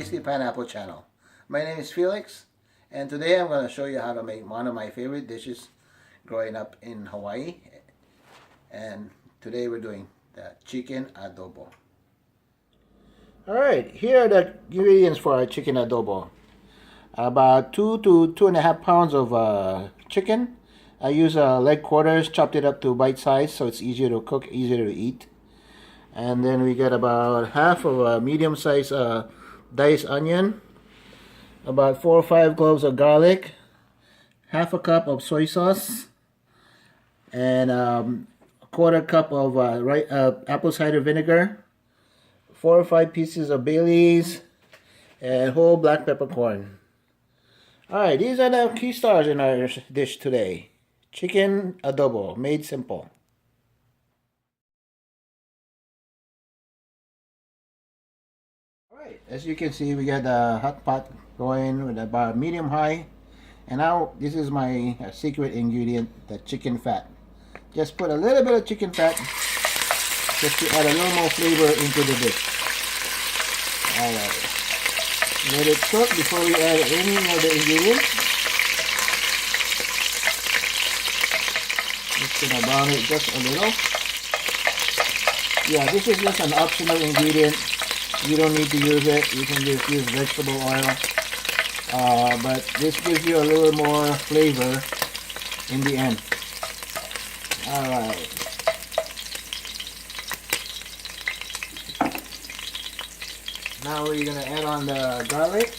Tasty Pineapple channel. My name is Felix, and today I'm going to show you how to make one of my favorite dishes growing up in Hawaii. And today we're doing the chicken adobo. Alright, here are the ingredients for our chicken adobo. About 2 to 2.5 pounds of chicken. I use leg quarters, chopped it up to bite size so it's easier to cook, easier to eat. And then we get about half of a medium-sized diced onion, about 4 or 5 cloves of garlic, half a cup of soy sauce, and a quarter cup of apple cider vinegar, 4 or 5 pieces of bay leaves, and whole black peppercorn. Alright, these are the key stars in our dish today. Chicken adobo, made simple. Alright, as you can see, we got a hot pot going with about medium high. And now, this is my secret ingredient, the chicken fat. Just put a little bit of chicken fat just to add a little more flavor into the dish. Alright. Let it cook before we add any of the ingredients. Just gonna brown it just a little. Yeah, this is just an optional ingredient. You don't need to use it. You can just use vegetable oil. But this gives you a little more flavor in the end. Alright. Now we're going to add on the garlic.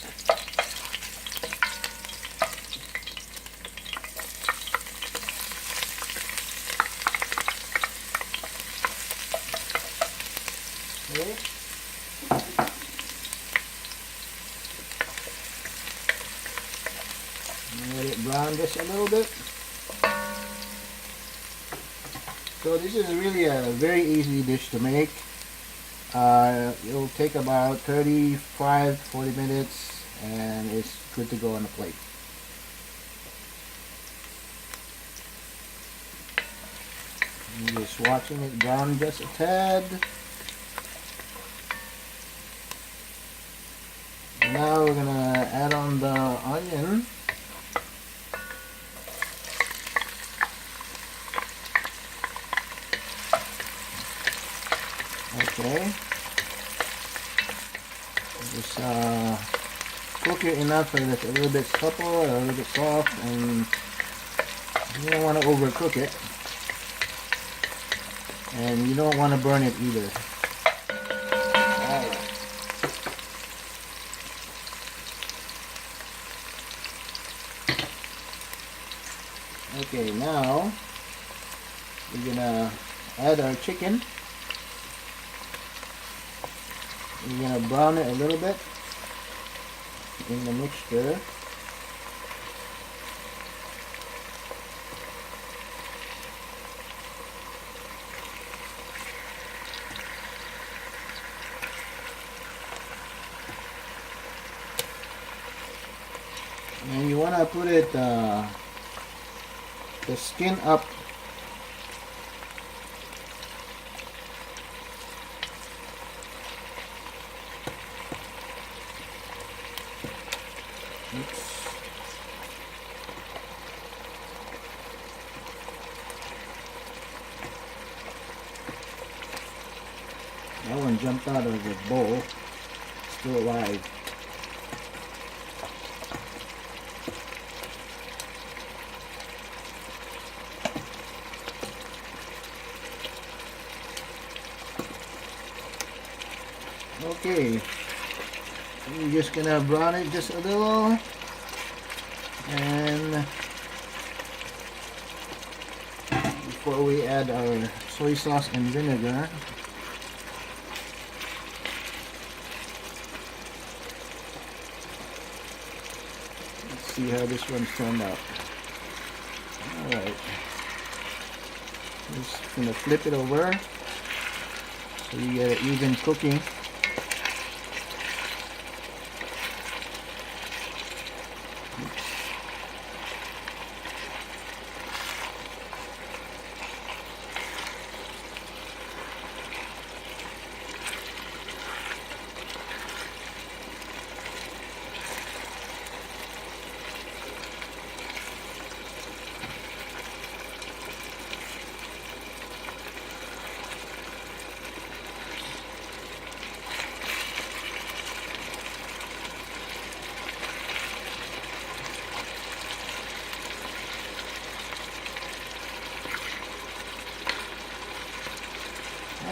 Okay. Let it brown just a little bit. So this is really a very easy dish to make. It'll take about 35-40 minutes and it's good to go on the plate. I'm just watching it brown just a tad. Now we're gonna add on the onion. Okay. Just cook it enough so that it's a little bit supple, a little bit soft, and you don't want to overcook it. And you don't want to burn it either. Alright. Okay, now we're gonna add our chicken. We're going to brown it a little bit in the mixture. And you want to put it, the skin up. That one jumped out of the bowl, still alive. Okay, we're just gonna brown it just a little, and before we add our soy sauce and vinegar, let's see how this one's turned out. Alright, just gonna flip it over so you get an even cooking.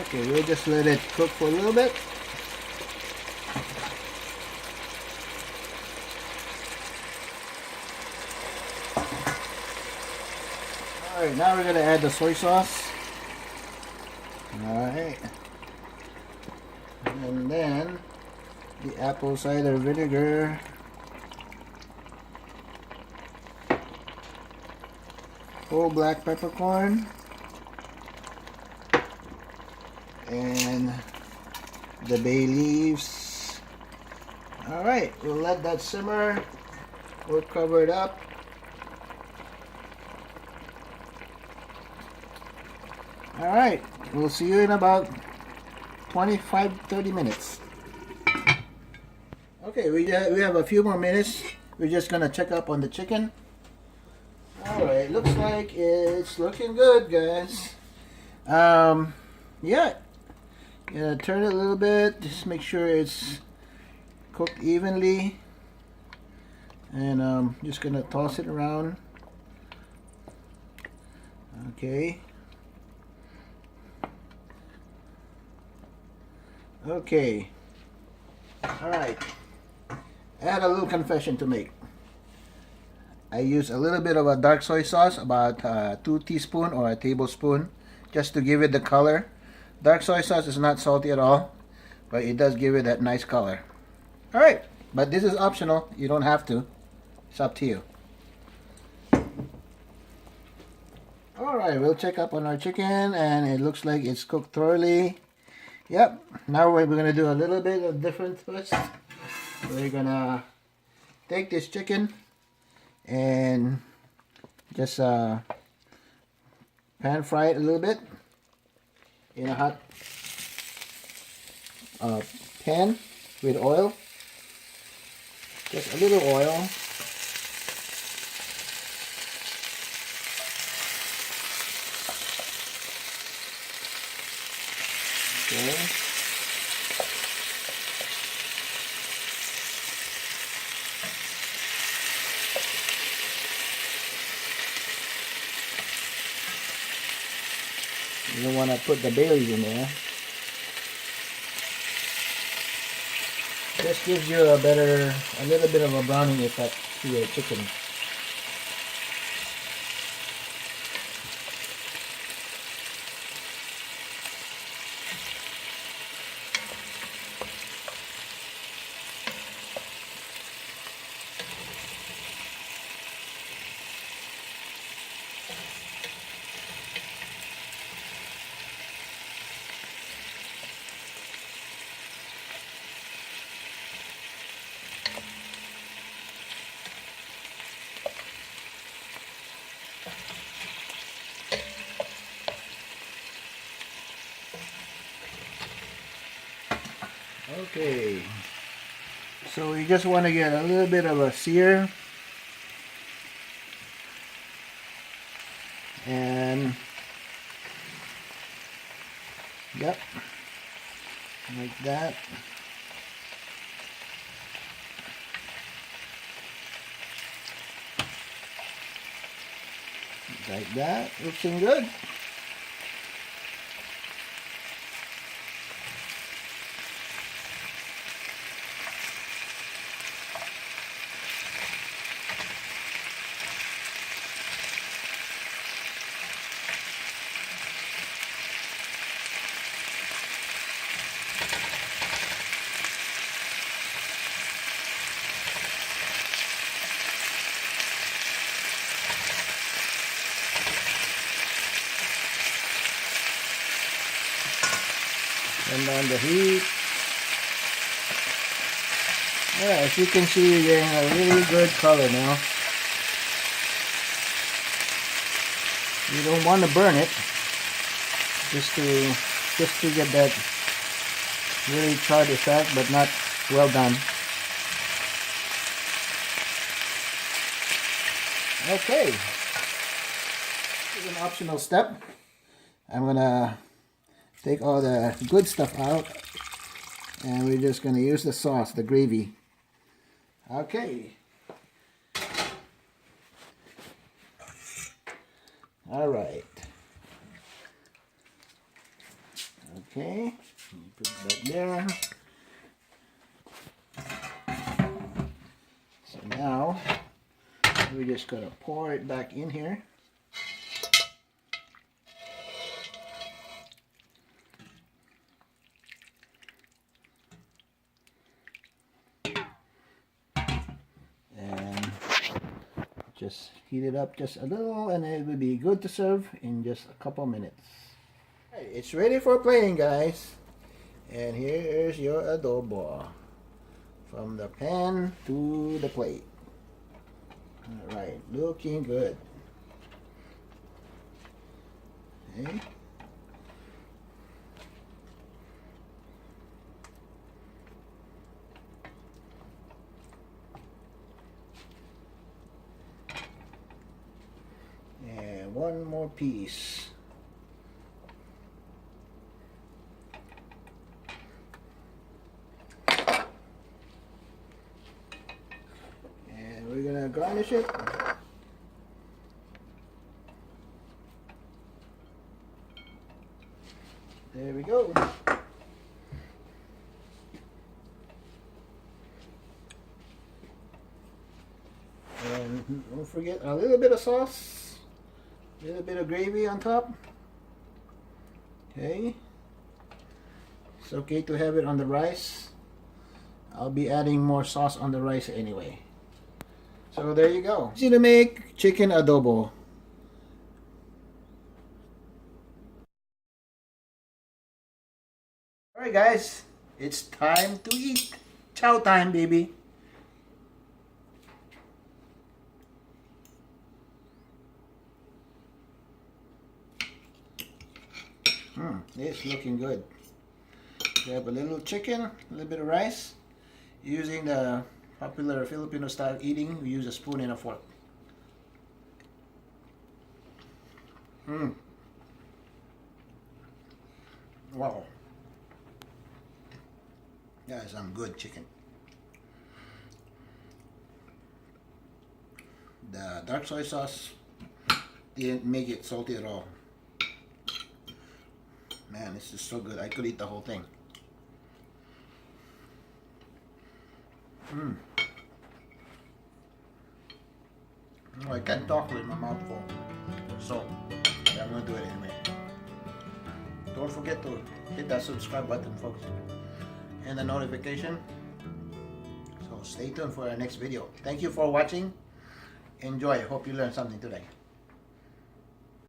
Okay, we'll just let it cook for a little bit. Alright, now we're going to add the soy sauce. Alright. And then the apple cider vinegar. Whole black peppercorn. And the bay leaves. Alright, we'll let that simmer. We'll cover it up. Alright, we'll see you in about 25-30 minutes. Okay, we have a few more minutes. We're just gonna check up on the chicken. Alright, looks like it's looking good, guys. Yeah, gonna turn it a little bit, just make sure it's cooked evenly. And just gonna toss it around. Okay. Okay. Alright. I had a little confession to make. I use a little bit of a dark soy sauce, about 2 teaspoons or a tablespoon, just to give it the color. Dark soy sauce is not salty at all, but it does give it that nice color. Alright, but this is optional. You don't have to. It's up to you. Alright, we'll check up on our chicken, and it looks like it's cooked thoroughly. Yep, now we're going to do a little bit of different twist. We're going to take this chicken and just pan fry it a little bit in a hot pan with oil. Just a little oil. Okay. You don't want to put the bay leaves in there. This gives you a little bit of a browning effect to your chicken. Okay, so we just want to get a little bit of a sear, and yep, like that. Like that, looking good. Turn down the heat. Yeah, as you can see, you're getting a really good color now. You don't want to burn it, just to get that really charred effect, but not well done. Okay, this is an optional step. I'm gonna take all the good stuff out, and we're just gonna use the sauce, the gravy. Okay. All right. Okay, put that there. So now we're just gonna pour it back in here. And just heat it up just a little, and it will be good to serve in just a couple minutes. Right, it's ready for plating, guys. And here's your adobo. From the pan to the plate. Alright, looking good. Okay. And one more piece. We're gonna garnish it. There we go. And don't forget a little bit of sauce, a little bit of gravy on top. Okay. It's okay to have it on the rice. I'll be adding more sauce on the rice anyway. So there you go. Easy to make chicken adobo. Alright guys, it's time to eat. Chow time, baby. It's looking good. We have a little chicken, a little bit of rice. Using the popular Filipino style eating, we use a spoon and a fork. Wow. That is some good chicken. The dark soy sauce didn't make it salty at all. Man, this is so good. I could eat the whole thing. Oh, I can't talk with my mouth full. So, I'm going to do it anyway. Don't forget to hit that subscribe button, folks. And the notification. So stay tuned for our next video. Thank you for watching. Enjoy. Hope you learned something today.